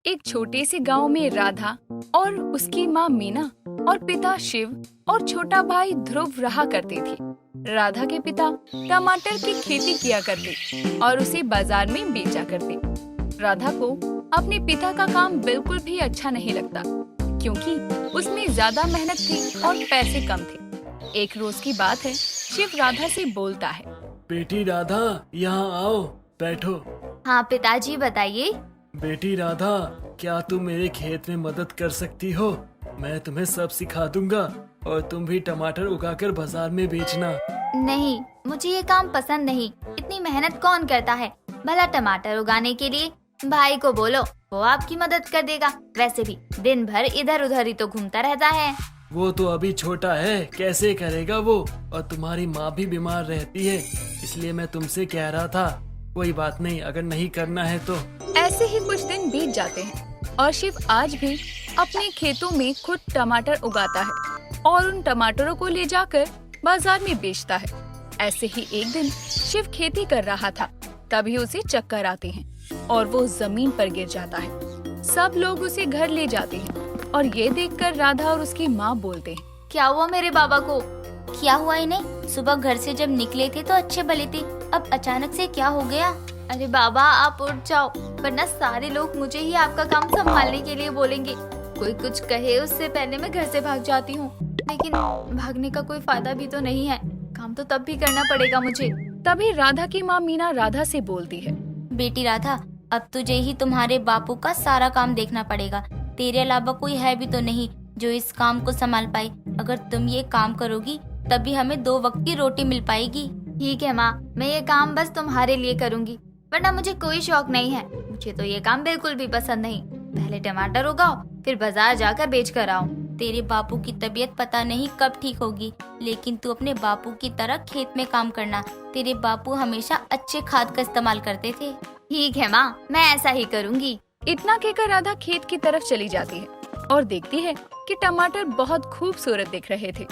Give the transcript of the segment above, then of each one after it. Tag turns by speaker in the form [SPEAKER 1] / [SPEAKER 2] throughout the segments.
[SPEAKER 1] एक छोटे से गांव में राधा और उसकी माँ मीना और पिता शिव और छोटा भाई ध्रुव रहा करते थे। राधा के पिता टमाटर की खेती किया करते और उसे बाजार में बेचा करते। राधा को अपने पिता का काम बिल्कुल भी अच्छा नहीं लगता, क्योंकि उसमें ज्यादा मेहनत थी और पैसे कम थे। एक रोज की बात है, शिव राधा से बोलता है,
[SPEAKER 2] बेटी राधा, यहाँ आओ, बैठो।
[SPEAKER 3] हाँ पिताजी, बताइए।
[SPEAKER 2] बेटी राधा, क्या तुम मेरे खेत में मदद कर सकती हो? मैं तुम्हें सब सिखा दूंगा और तुम भी टमाटर उगाकर बाजार में बेचना।
[SPEAKER 3] नहीं, मुझे ये काम पसंद नहीं। इतनी मेहनत कौन करता है? भला टमाटर उगाने के लिए भाई को बोलो, वो आपकी मदद कर देगा। वैसे भी दिन भर इधर उधर ही तो घूमता रहता है।
[SPEAKER 2] वो तो अभी छोटा है, कैसे करेगा वो? और तुम्हारी माँ भी बीमार रहती है, इसलिए मैं तुमसे कह रहा था। कोई बात नहीं, अगर नहीं करना है तो।
[SPEAKER 1] ऐसे ही कुछ दिन बीत जाते हैं और शिव आज भी अपने खेतों में खुद टमाटर उगाता है और उन टमाटरों को ले जाकर बाजार में बेचता है। ऐसे ही एक दिन शिव खेती कर रहा था, तभी उसे चक्कर आते हैं और वो जमीन पर गिर जाता है। सब लोग उसे घर ले जाते हैं और ये देखकर राधा और उसकी माँ बोलते हैं,
[SPEAKER 3] क्या हुआ मेरे बाबा को? क्या हुआ इन्हें? सुबह घर से जब निकले थे तो अच्छे भले थे, अब अचानक से क्या हो गया? अरे बाबा, आप उठ जाओ, वरना सारे लोग मुझे ही आपका काम संभालने के लिए बोलेंगे। कोई कुछ कहे उससे पहले मैं घर से भाग जाती हूँ, लेकिन भागने का कोई फायदा भी तो नहीं है। काम तो तब भी करना पड़ेगा मुझे।
[SPEAKER 1] तभी राधा की माँ मीना राधा से बोलती है,
[SPEAKER 4] बेटी राधा, अब तुझे ही तुम्हारे बापू का सारा काम देखना पड़ेगा। तेरे अलावा कोई है भी तो नहीं जो इस काम को संभाल पाए। अगर तुम ये काम करोगी तभी हमें 2 वक्त की रोटी मिल पाएगी।
[SPEAKER 3] ठीक है माँ, मैं ये काम बस तुम्हारे लिए करूँगी, वरना मुझे कोई शौक नहीं है। मुझे तो ये काम बिल्कुल भी पसंद नहीं। पहले टमाटर उगाओ, फिर बाजार जाकर बेच कर आओ।
[SPEAKER 4] तेरे बापू की तबीयत पता नहीं कब ठीक होगी, लेकिन तू अपने बापू की तरह खेत में काम करना। तेरे बापू हमेशा अच्छे खाद का इस्तेमाल करते थे।
[SPEAKER 3] ठीक है माँ, मैं ऐसा ही करूँगी।
[SPEAKER 1] इतना कहकर राधा खेत की तरफ चली जाती है और देखती है कि टमाटर बहुत खूबसूरत दिख रहे थे।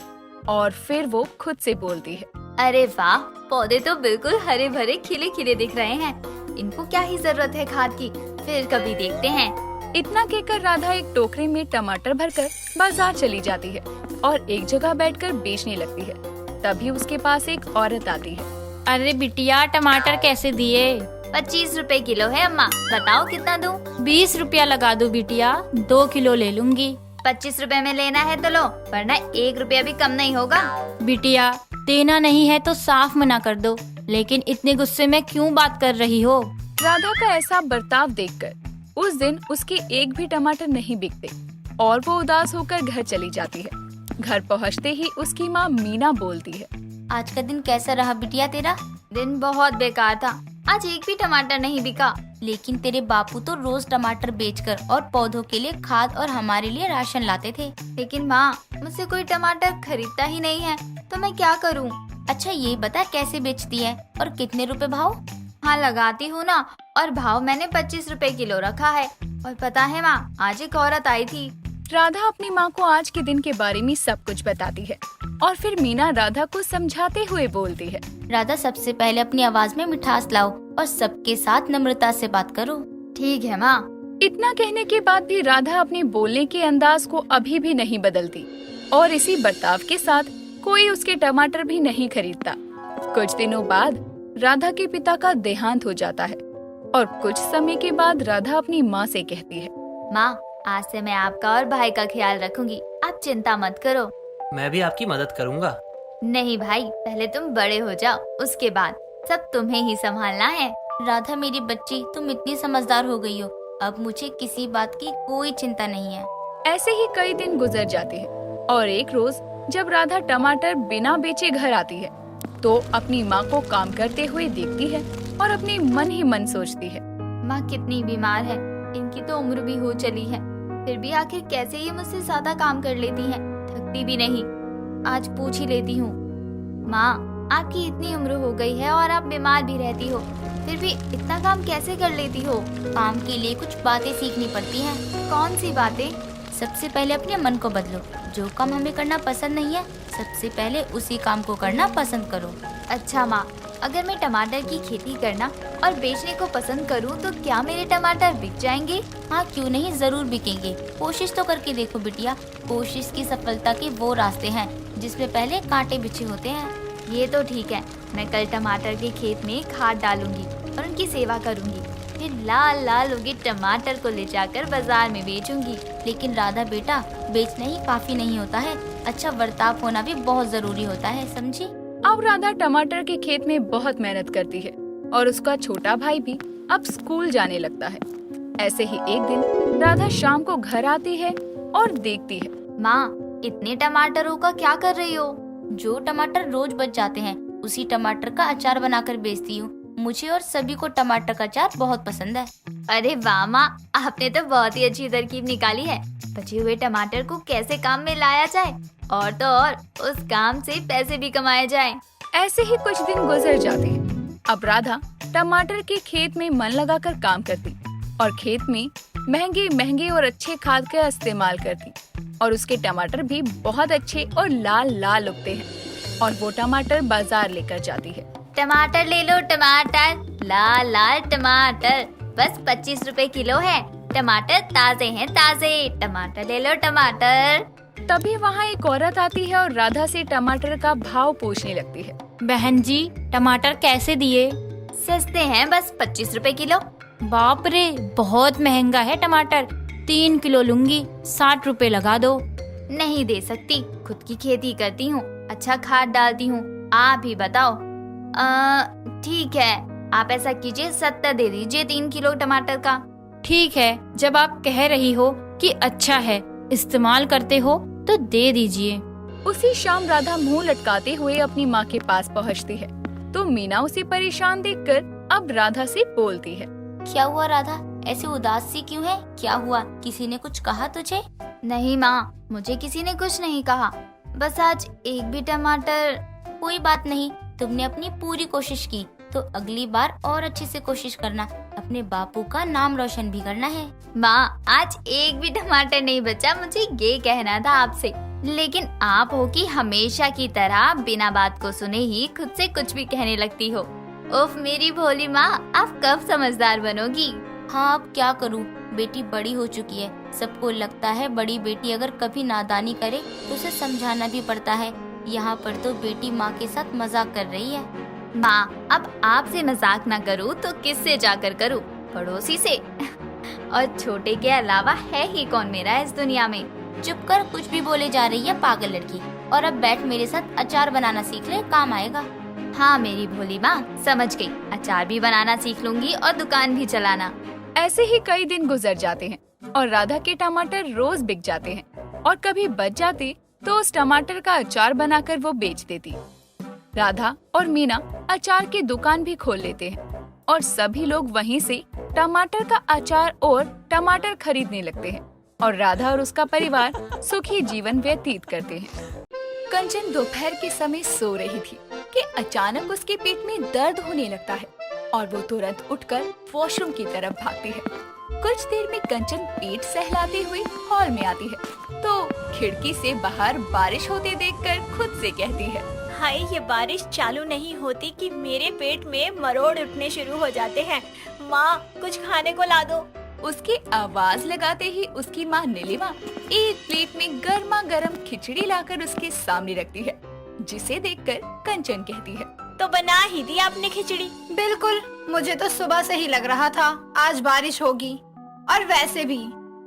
[SPEAKER 1] और फिर वो खुद से बोलती है,
[SPEAKER 3] अरे वाह, पौधे तो बिल्कुल हरे भरे खिले खिले दिख रहे हैं। इनको क्या ही जरूरत है खाद की? फिर कभी देखते हैं।
[SPEAKER 1] इतना कहकर राधा एक टोकरे में टमाटर भरकर बाजार चली जाती है और एक जगह बैठकर बेचने लगती है। तभी उसके पास एक औरत आती है।
[SPEAKER 4] अरे बिटिया, टमाटर कैसे दिए?
[SPEAKER 3] 25 रुपए किलो है अम्मा, बताओ कितना दूं?
[SPEAKER 4] 20 रुपया लगा दो बिटिया, 2 किलो ले लूंगी।
[SPEAKER 3] 25 रुपए में लेना है तो लो, वरना 1 रुपया भी कम नहीं होगा।
[SPEAKER 4] बिटिया, देना नहीं है तो साफ मना कर दो, लेकिन इतने गुस्से में क्यों बात कर रही हो?
[SPEAKER 1] राधा का ऐसा बर्ताव देखकर उस दिन उसके एक भी टमाटर नहीं बिकते और वो उदास होकर घर चली जाती है। घर पहुंचते ही उसकी माँ मीना बोलती है,
[SPEAKER 4] आज का दिन कैसा रहा बिटिया तेरा?
[SPEAKER 3] दिन बहुत बेकार था, आज एक भी टमाटर नहीं बिका।
[SPEAKER 4] लेकिन तेरे बापू तो रोज टमाटर बेचकर और पौधों के लिए खाद और हमारे लिए राशन लाते थे।
[SPEAKER 3] लेकिन माँ, मुझसे कोई टमाटर खरीदता ही नहीं है, तो मैं क्या करूँ?
[SPEAKER 4] अच्छा ये बता, कैसे बेचती है और कितने रुपए भाव?
[SPEAKER 3] हाँ लगाती हूँ ना, और भाव मैंने 25 रुपए किलो रखा है। और पता है माँ, आज एक औरत आई थी।
[SPEAKER 1] राधा अपनी माँ को आज के दिन के बारे में सब कुछ बताती है और फिर मीना राधा को समझाते हुए बोलती है,
[SPEAKER 4] राधा, सबसे पहले अपनी आवाज में मिठास लाओ और सबके साथ नम्रता से बात करो।
[SPEAKER 3] ठीक है माँ।
[SPEAKER 1] इतना कहने के बाद भी राधा अपने बोलने के अंदाज को अभी भी नहीं बदलती और इसी बर्ताव के साथ कोई उसके टमाटर भी नहीं खरीदता। कुछ दिनों बाद राधा के पिता का देहांत हो जाता है और कुछ समय के बाद राधा अपनी माँ से कहती है,
[SPEAKER 3] माँ, आज से मैं आपका और भाई का ख्याल रखूंगी, आप चिंता मत करो।
[SPEAKER 5] मैं भी आपकी मदद करूंगा।
[SPEAKER 3] नहीं भाई, पहले तुम बड़े हो जाओ, उसके बाद सब तुम्हें ही संभालना है।
[SPEAKER 4] राधा मेरी बच्ची, तुम इतनी समझदार हो गई हो, अब मुझे किसी बात की कोई चिंता नहीं है।
[SPEAKER 1] ऐसे ही कई दिन गुजर जाते हैं और एक रोज जब राधा टमाटर बिना बेचे घर आती है तो अपनी माँ को काम करते हुए देखती है और अपने मन ही मन सोचती है,
[SPEAKER 3] माँ कितनी बीमार है, इनकी तो उम्र भी हो चली है, फिर भी आखिर कैसे ये मुझसे ज्यादा काम कर लेती हैं, थकती भी नहीं। आज पूछ ही लेती हूँ। माँ, आपकी इतनी उम्र हो गई है और आप बीमार भी रहती हो, फिर भी इतना काम कैसे कर लेती हो?
[SPEAKER 4] काम के लिए कुछ बातें सीखनी पड़ती हैं।
[SPEAKER 3] कौन सी बातें?
[SPEAKER 4] सबसे पहले अपने मन को बदलो। जो काम हमें करना पसंद नहीं है, सबसे पहले उसी काम को करना पसंद करो।
[SPEAKER 3] अच्छा माँ, अगर मैं टमाटर की खेती करना और बेचने को पसंद करूं तो क्या मेरे टमाटर बिक जाएंगे?
[SPEAKER 4] हाँ, क्यों नहीं, जरूर बिकेंगे। कोशिश तो करके देखो बिटिया। कोशिश की सफलता के वो रास्ते हैं जिसमें पहले कांटे बिछे होते हैं।
[SPEAKER 3] ये तो ठीक है, मैं कल टमाटर के खेत में खाद डालूंगी और उनकी सेवा करूंगी। फिर लाल लाल उगे टमाटर को ले जाकर बाजार में बेचूंगी।
[SPEAKER 4] लेकिन राधा बेटा, बेचना ही काफी नहीं होता है, अच्छा बर्ताव होना भी बहुत जरूरी होता है, समझी?
[SPEAKER 1] अब राधा टमाटर के खेत में बहुत मेहनत करती है और उसका छोटा भाई भी अब स्कूल जाने लगता है। ऐसे ही एक दिन राधा शाम को घर आती है और देखती है।
[SPEAKER 3] माँ, इतने टमाटरों का क्या कर रही हो?
[SPEAKER 4] जो टमाटर रोज बच जाते हैं उसी टमाटर का अचार बनाकर बेचती हूँ। मुझे और सभी को टमाटर का अचार बहुत पसंद है।
[SPEAKER 3] अरे वाह माँ, आपने तो बहुत ही अच्छी तरकीब निकाली है। बचे हुए टमाटर को कैसे काम में लाया जाए और तो और उस काम से पैसे भी कमाए जाए।
[SPEAKER 1] ऐसे ही कुछ दिन गुजर जाते हैं। अब राधा टमाटर के खेत में मन लगाकर काम करती और खेत में महंगे महंगे और अच्छे खाद का इस्तेमाल करती और उसके टमाटर भी बहुत अच्छे और लाल लाल उगते हैं और वो टमाटर बाजार लेकर जाती है।
[SPEAKER 3] टमाटर ले लो, टमाटर, लाल लाल टमाटर, बस 25 रुपए किलो है। टमाटर ताजे हैं, ताजे। टमाटर ले लो, टमाटर।
[SPEAKER 1] तभी वहाँ एक औरत आती है और राधा से टमाटर का भाव पूछने लगती है।
[SPEAKER 4] बहन जी, टमाटर कैसे दिए?
[SPEAKER 3] सस्ते हैं, बस 25 रुपए किलो।
[SPEAKER 4] बाप रे, बहुत महंगा है टमाटर। 3 किलो लूंगी, 60 रुपए लगा दो।
[SPEAKER 3] नहीं दे सकती, खुद की खेती करती हूँ, अच्छा खाद डालती हूँ। आप ही बताओ। ठीक है, आप ऐसा कीजिए, 70 दे दीजिए 3 किलो टमाटर का।
[SPEAKER 4] ठीक है, जब आप कह रही हो कि अच्छा है, इस्तेमाल करते हो तो दे दीजिए।
[SPEAKER 1] उसी शाम राधा मुंह लटकाते हुए अपनी माँ के पास पहुँचती है तो मीना उसे परेशान देखकर अब राधा से बोलती है।
[SPEAKER 4] क्या हुआ राधा, ऐसे उदास सी क्यों है? क्या हुआ, किसी ने कुछ कहा तुझे?
[SPEAKER 3] नहीं माँ, मुझे किसी ने कुछ नहीं कहा, बस आज एक भी टमाटर।
[SPEAKER 4] कोई बात नहीं, तुमने अपनी पूरी कोशिश की तो अगली बार और अच्छे से कोशिश करना। अपने बापू का नाम रोशन भी करना है।
[SPEAKER 3] माँ, आज एक भी टमाटर नहीं बचा, मुझे ये कहना था आपसे। लेकिन आप हो कि हमेशा की तरह बिना बात को सुने ही खुद से कुछ भी कहने लगती हो। उफ मेरी भोली माँ, आप कब समझदार बनोगी?
[SPEAKER 4] हाँ, अब क्या करूँ, बेटी बड़ी हो चुकी है। सबको लगता है बड़ी बेटी अगर कभी नादानी करे तो उसे समझाना भी पड़ता है। यहाँ पर तो बेटी माँ के साथ मजाक कर रही है।
[SPEAKER 3] माँ, अब आपसे मजाक न करूँ तो किससे जाकर करूँ? पड़ोसी से। और छोटे के अलावा है ही कौन मेरा इस दुनिया में?
[SPEAKER 4] चुप कर, कुछ भी बोले जा रही है पागल लड़की। और अब बैठ मेरे साथ, अचार बनाना सीख ले, काम आएगा।
[SPEAKER 3] हाँ मेरी भोली माँ, समझ गई। अचार भी बनाना सीख लूंगी और दुकान भी चलाना।
[SPEAKER 1] ऐसे ही कई दिन गुजर जाते हैं और राधा के टमाटर रोज बिक जाते हैं और कभी बच जाते तो उस टमाटर का अचार बनाकर वो बेच देती। राधा और मीना अचार की दुकान भी खोल लेते हैं और सभी लोग वहीं से टमाटर का अचार और टमाटर खरीदने लगते हैं और राधा और उसका परिवार सुखी जीवन व्यतीत करते हैं। कंचन दोपहर के समय सो रही थी कि अचानक उसके पेट में दर्द होने लगता है और वो तुरंत उठकर वॉशरूम की तरफ भागती है। कुछ देर में कंचन पेट सहलाते हुए हॉल में आती है तो खिड़की से बाहर बारिश होते देखकर खुद से कहती है,
[SPEAKER 6] हाय, ये बारिश चालू नहीं होती कि मेरे पेट में मरोड़ उठने शुरू हो जाते हैं। माँ, कुछ खाने को ला दो।
[SPEAKER 1] उसकी आवाज लगाते ही उसकी माँ नीलिमा एक प्लेट में गर्मा गर्म खिचड़ी लाकर उसके सामने रखती है, जिसे देखकर कंचन कहती है,
[SPEAKER 6] तो बना ही दी आपने खिचड़ी।
[SPEAKER 7] बिल्कुल, मुझे तो सुबह से ही लग रहा था आज बारिश होगी। और वैसे भी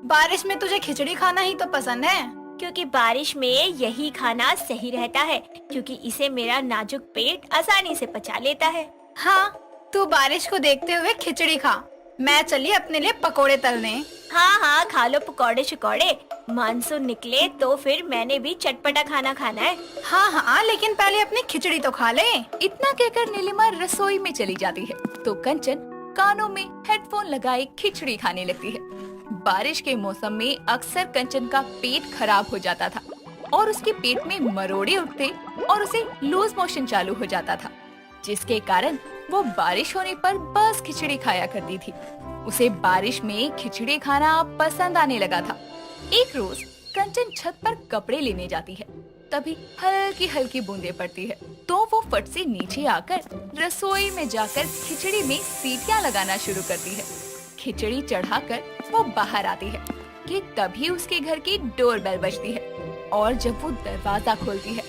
[SPEAKER 7] बारिश में तुझे खिचड़ी खाना ही तो पसंद है।
[SPEAKER 6] क्योंकि बारिश में यही खाना सही रहता है, क्योंकि इसे मेरा नाजुक पेट आसानी से पचा लेता है।
[SPEAKER 7] हाँ, तू बारिश को देखते हुए खिचड़ी खा, मैं चली अपने लिए पकोड़े तलने।
[SPEAKER 6] हाँ हाँ, खा लो पकौड़े शकौड़े। मानसून निकले तो फिर मैंने भी चटपटा खाना खाना है।
[SPEAKER 7] हाँ हाँ, लेकिन पहले अपनी खिचड़ी तो खा ले।
[SPEAKER 1] इतना कहकर नीलिमा रसोई में चली जाती है तो कंचन कानों में हेडफोन लगाए खिचड़ी खाने लगती है। बारिश के मौसम में अक्सर कंचन का पेट खराब हो जाता था और उसके पेट में मरोड़े उठते और उसे लूज मोशन चालू हो जाता था, जिसके कारण वो बारिश होने पर बस खिचड़ी खाया करती थी। उसे बारिश में खिचड़ी खाना पसंद आने लगा था। एक रोज कंचन छत पर कपड़े लेने जाती है तभी हल्की हल्की बूंदें पड़ती है। तो वो फट से नीचे आकर रसोई में जाकर खिचड़ी में सीटियां लगाना शुरू करती है। खिचड़ी चढ़ाकर वो बाहर आती है कि तभी उसके घर की डोरबेल बजती है और जब वो दरवाजा खोलती है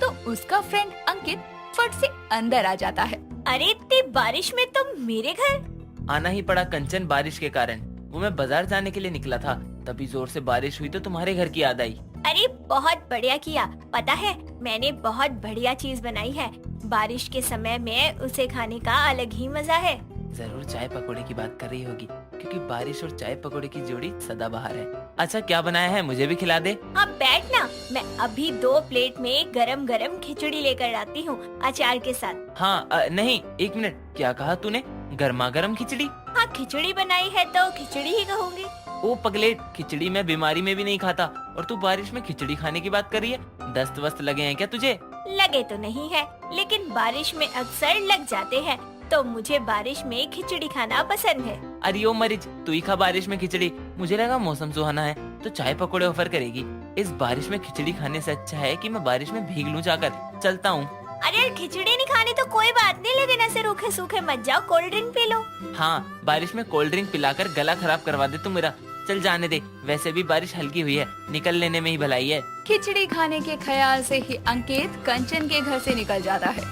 [SPEAKER 1] तो उसका फ्रेंड अंकित फट से अंदर आ जाता है।
[SPEAKER 6] अरे इतनी बारिश में तुम मेरे घर?
[SPEAKER 5] आना ही पड़ा कंचन, बारिश के कारण। वो मैं बाजार जाने के लिए निकला था, तभी जोर से बारिश हुई तो तुम्हारे घर की याद आई।
[SPEAKER 6] अरे बहुत बढ़िया किया। पता है मैंने बहुत बढ़िया चीज बनाई है। बारिश के समय में उसे खाने का अलग ही मजा है।
[SPEAKER 5] जरूर चाय पकोड़े की बात कर रही होगी, क्योंकि बारिश और चाय पकोड़े की जोड़ी सदाबहार है। अच्छा क्या बनाया है, मुझे भी खिला दे।
[SPEAKER 6] अब बैठ ना, मैं अभी 2 प्लेट में गरम गरम खिचड़ी लेकर आती हूँ अचार के साथ।
[SPEAKER 5] हाँ नहीं, 1 मिनट, क्या कहा तूने? गर्मा गर्म खिचड़ी?
[SPEAKER 6] हाँ खिचड़ी बनाई है तो खिचड़ी ही कहूँगी।
[SPEAKER 5] ओ पगलेट, खिचड़ी मैं बीमारी में भी नहीं खाता और तू बारिश में खिचड़ी खाने की बात कर रही है। दस्त वस्त लगे हैं क्या तुझे?
[SPEAKER 6] लगे तो नहीं है, लेकिन बारिश में अक्सर लग जाते हैं, तो मुझे बारिश में खिचड़ी खाना पसंद है।
[SPEAKER 5] अरे ओ मरीज, तू ही खा बारिश में खिचड़ी। मुझे लगा मौसम सुहाना है तो चाय पकोड़े ऑफर करेगी। इस बारिश में खिचड़ी खाने से अच्छा है कि मैं बारिश में भीग लूं जाकर। चलता हूँ।
[SPEAKER 6] अरे खिचड़ी नहीं खानी तो कोई बात नहीं, लेकिन ऐसे रूखे सूखे मत जाओ, कोल्ड ड्रिंक पी लो।
[SPEAKER 5] हाँ, बारिश में कोल्ड ड्रिंक पिलाकर गला खराब करवा दे तू मेरा। चल जाने दे, वैसे भी बारिश हल्की हुई है, निकल लेने में ही भलाई है।
[SPEAKER 1] खिचड़ी खाने के ख्याल से ही अंकित कंचन के घर से निकल जाता है,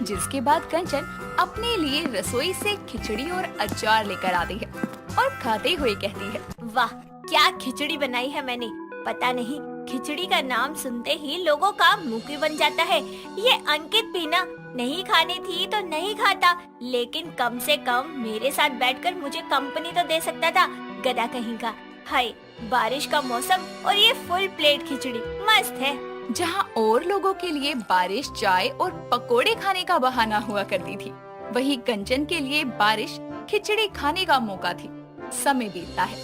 [SPEAKER 1] जिसके बाद कंचन अपने लिए रसोई से खिचड़ी और अचार लेकर आती है और खाते हुए कहती है,
[SPEAKER 6] वाह क्या खिचड़ी बनाई है मैंने। पता नहीं खिचड़ी का नाम सुनते ही लोगों का मुंह ही बन जाता है। ये अंकित भी ना, नहीं खानी थी तो नहीं खाता, लेकिन कम से कम मेरे साथ बैठकर मुझे कंपनी तो दे सकता था, गधा कहीं का। हाय बारिश का मौसम और ये फुल प्लेट खिचड़ी मस्त है।
[SPEAKER 1] जहाँ और लोगों के लिए बारिश चाय और पकोड़े खाने का बहाना हुआ करती थी, वहीं कंचन के लिए बारिश खिचड़ी खाने का मौका थी। समय बीतता है।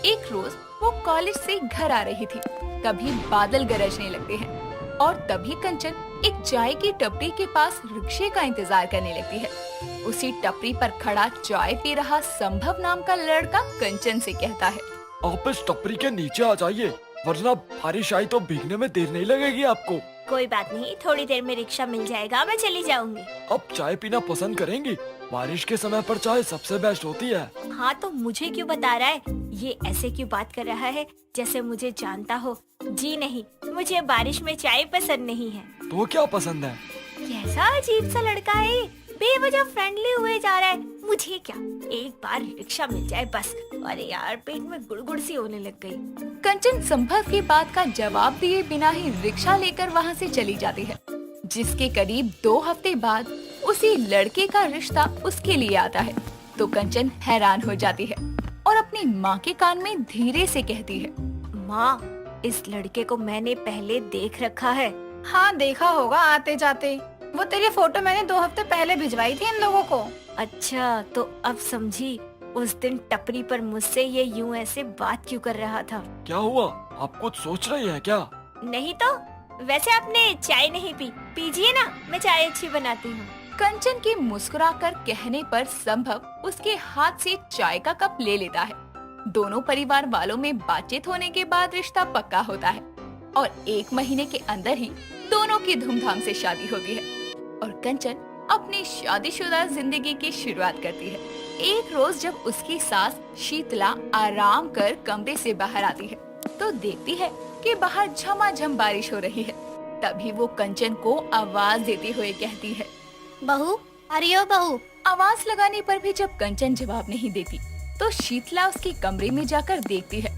[SPEAKER 1] एक रोज वो कॉलेज से घर आ रही थी, तभी बादल गरजने लगते हैं और तभी कंचन एक चाय की टपरी के पास रिक्शे का इंतजार करने लगती है। उसी टपरी पर खड़ा चाय पी रहा संभव नाम का लड़का कंचन से कहता है,
[SPEAKER 8] आप इस टपरी के नीचे आ जाइए, वरना बारिश आई तो भीगने में देर नहीं लगेगी आपको।
[SPEAKER 6] कोई बात नहीं, थोड़ी देर में रिक्शा मिल जाएगा, मैं चली जाऊंगी।
[SPEAKER 8] अब चाय पीना पसंद करेंगी? बारिश के समय पर चाय सबसे बेस्ट होती है।
[SPEAKER 6] हाँ तो मुझे क्यों बता रहा है? ये ऐसे क्यों बात कर रहा है जैसे मुझे जानता हो। जी नहीं, मुझे बारिश में चाय पसंद नहीं है।
[SPEAKER 8] तो क्या पसंद है?
[SPEAKER 6] कैसा अजीब सा लड़का है, बेवजह फ्रेंडली हुए जा रहा है। मुझे क्या, एक बार रिक्शा मिल जाए बस। अरे यार पेट में गुड़गुड़ सी होने लग गई।
[SPEAKER 1] कंचन संभव की बात का जवाब दिए बिना ही रिक्शा लेकर वहाँ से चली जाती है, जिसके करीब 2 हफ्ते बाद उसी लड़के का रिश्ता उसके लिए आता है। तो कंचन हैरान हो जाती है और अपनी माँ के कान में धीरे से कहती है,
[SPEAKER 6] माँ इस लड़के को मैंने पहले देख रखा है।
[SPEAKER 7] हाँ देखा होगा आते जाते, वो तेरी फोटो मैंने 2 हफ्ते पहले भिजवाई थी इन लोगों को।
[SPEAKER 6] अच्छा तो अब समझी, उस दिन टपरी पर मुझसे ये यूं ऐसे बात क्यों कर रहा था।
[SPEAKER 8] क्या हुआ, आप कुछ सोच रही हैं क्या?
[SPEAKER 6] नहीं तो, वैसे आपने चाय नहीं पी, पीजिए ना, मैं चाय अच्छी बनाती हूँ।
[SPEAKER 1] कंचन के मुस्कुराकर कहने पर संभव उसके हाथ से चाय का कप ले लेता है। दोनों परिवार वालों में बातचीत होने के बाद रिश्ता पक्का होता है और 1 महीने के अंदर ही दोनों की धूमधाम से शादी होती है और कंचन अपनी शादीशुदा जिंदगी की शुरुआत करती है। एक रोज जब उसकी सास शीतला आराम कर कमरे से बाहर आती है तो देखती है कि बाहर झमाझम बारिश हो रही है। तभी वो कंचन को आवाज देते हुए कहती है,
[SPEAKER 3] बहू, अरे ओ बहू।
[SPEAKER 1] आवाज लगाने पर भी जब कंचन जवाब नहीं देती तो शीतला उसके कमरे में जाकर देखती है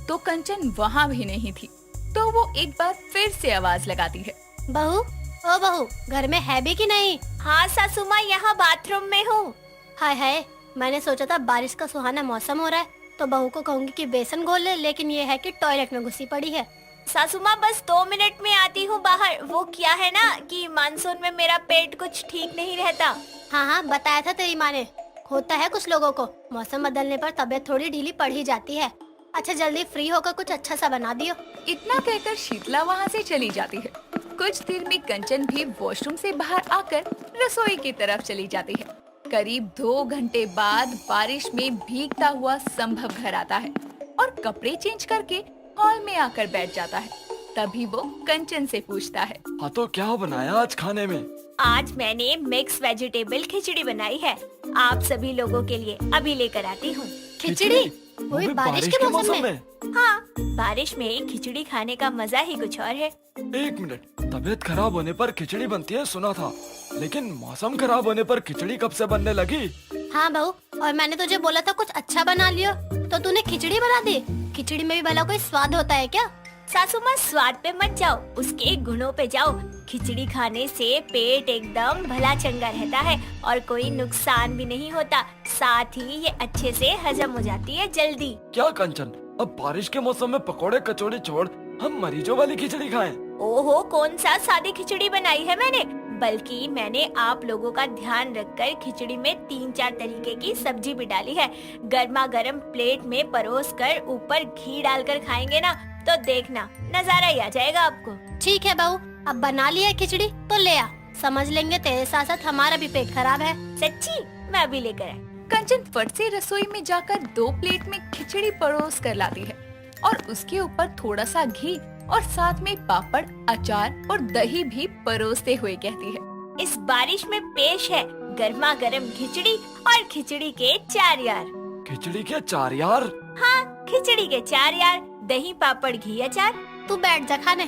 [SPEAKER 1] तो कंचन वहाँ भी नहीं थी। तो वो एक बार फिर से आवाज लगाती है,
[SPEAKER 3] बहू, ओ बहू, घर में है भी कि नहीं?
[SPEAKER 6] हाँ सासू माँ, यहाँ बाथरूम में हूँ।
[SPEAKER 3] हाय हाय, मैंने सोचा था बारिश का सुहाना मौसम हो रहा है तो बहू को कहूँगी कि बेसन घोल ले, लेकिन ये है कि टॉयलेट में घुसी पड़ी है।
[SPEAKER 6] सासू माँ बस 2 मिनट में आती हूँ बाहर। वो क्या है ना कि मानसून में मेरा पेट कुछ ठीक नहीं रहता।
[SPEAKER 3] हाँ हाँ, बताया था तेरी माँ ने, होता है कुछ लोगों को, मौसम बदलने पर तबीयत थोड़ी ढीली पड़ ही जाती है। अच्छा जल्दी फ्री होकर कुछ अच्छा सा बना दियो।
[SPEAKER 1] इतना कहकर शीतला वहाँ से चली जाती है। कुछ देर में कंचन भी वॉशरूम से बाहर आकर रसोई की तरफ चली जाती है। करीब 2 घंटे बाद बारिश में भीगता हुआ संभव घर आता है और कपड़े चेंज करके हॉल में आकर बैठ जाता है। तभी वो कंचन से पूछता है।
[SPEAKER 8] हाँ तो क्या बनाया आज खाने में?
[SPEAKER 6] आज मैंने मिक्स वेजिटेबल खिचड़ी बनाई है, आप सभी लोगों के लिए अभी लेकर आती हूँ।
[SPEAKER 7] खिचड़ी?
[SPEAKER 8] वो भी बारिश के मौसम में?
[SPEAKER 6] हाँ, बारिश में खिचड़ी खाने का मजा ही कुछ और है।
[SPEAKER 8] एक मिनट, तबीयत खराब होने पर खिचड़ी बनती है सुना था, लेकिन मौसम खराब होने पर खिचड़ी कब से बनने लगी?
[SPEAKER 7] हाँ बहू, और मैंने तुझे बोला था कुछ अच्छा बना लियो, तो तूने खिचड़ी बना दी। खिचड़ी में भी भला कोई स्वाद होता है क्या?
[SPEAKER 6] सासू माँ, स्वाद पे मत जाओ, उसके गुणों पे जाओ। खिचड़ी खाने से पेट एकदम भला चंगा रहता है और कोई नुकसान भी नहीं होता, साथ ही ये अच्छे से हजम हो जाती है जल्दी।
[SPEAKER 8] क्या कंचन, अब बारिश के मौसम में पकोड़े कचौड़ी छोड़ हम मरीजों वाली खिचड़ी खाएं?
[SPEAKER 6] ओहो, कौन सा सादी खिचड़ी बनाई है मैंने, बल्कि मैंने आप लोगों का ध्यान रखकर खिचड़ी में 3-4 तरीके की सब्जी भी डाली है। गर्मा गर्म प्लेट में परोस कर ऊपर घी डालकर खाएंगे ना तो देखना नजारा ही आ जाएगा आपको।
[SPEAKER 7] ठीक है बहू, अब बना लिया है खिचड़ी तो ले आ, समझ लेंगे तेरे साथ साथ हमारा भी पेट खराब है।
[SPEAKER 6] सच्ची? मैं अभी लेकर आई।
[SPEAKER 1] कंचन फट से रसोई में जाकर 2 प्लेट में खिचड़ी परोस कर लाती है और उसके ऊपर थोड़ा सा घी और साथ में पापड़, अचार और दही भी परोसते हुए कहती है,
[SPEAKER 6] इस बारिश में पेश है गर्मा गर्म खिचड़ी और खिचड़ी के 4 यार।
[SPEAKER 8] खिचड़ी के 4 यार?
[SPEAKER 6] हाँ, खिचड़ी के 4 यार, दही, पापड़, घी, अचार।
[SPEAKER 7] तू बैठ जा खाने।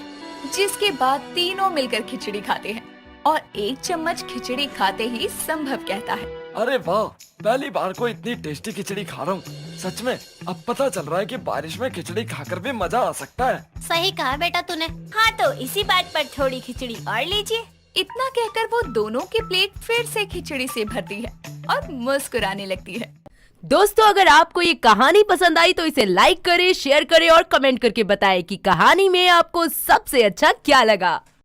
[SPEAKER 1] जिसके बाद तीनों मिलकर खिचड़ी खाते हैं और 1 चम्मच खिचड़ी खाते ही संभव कहता है,
[SPEAKER 8] अरे वाह, पहली बार को इतनी टेस्टी खिचड़ी खा रहा हूँ। सच में अब पता चल रहा है कि बारिश में खिचड़ी खाकर भी मजा आ सकता है।
[SPEAKER 7] सही कहा बेटा तूने।
[SPEAKER 6] हाँ तो इसी बात पर थोड़ी खिचड़ी और लीजिए।
[SPEAKER 1] इतना कहकर वो दोनों की प्लेट फिर से खिचड़ी से भरती है और मुस्कुराने लगती है।
[SPEAKER 9] दोस्तों, अगर आपको ये कहानी पसंद आई तो इसे लाइक करें, शेयर करें और कमेंट करके बताएं कि कहानी में आपको सबसे अच्छा क्या लगा।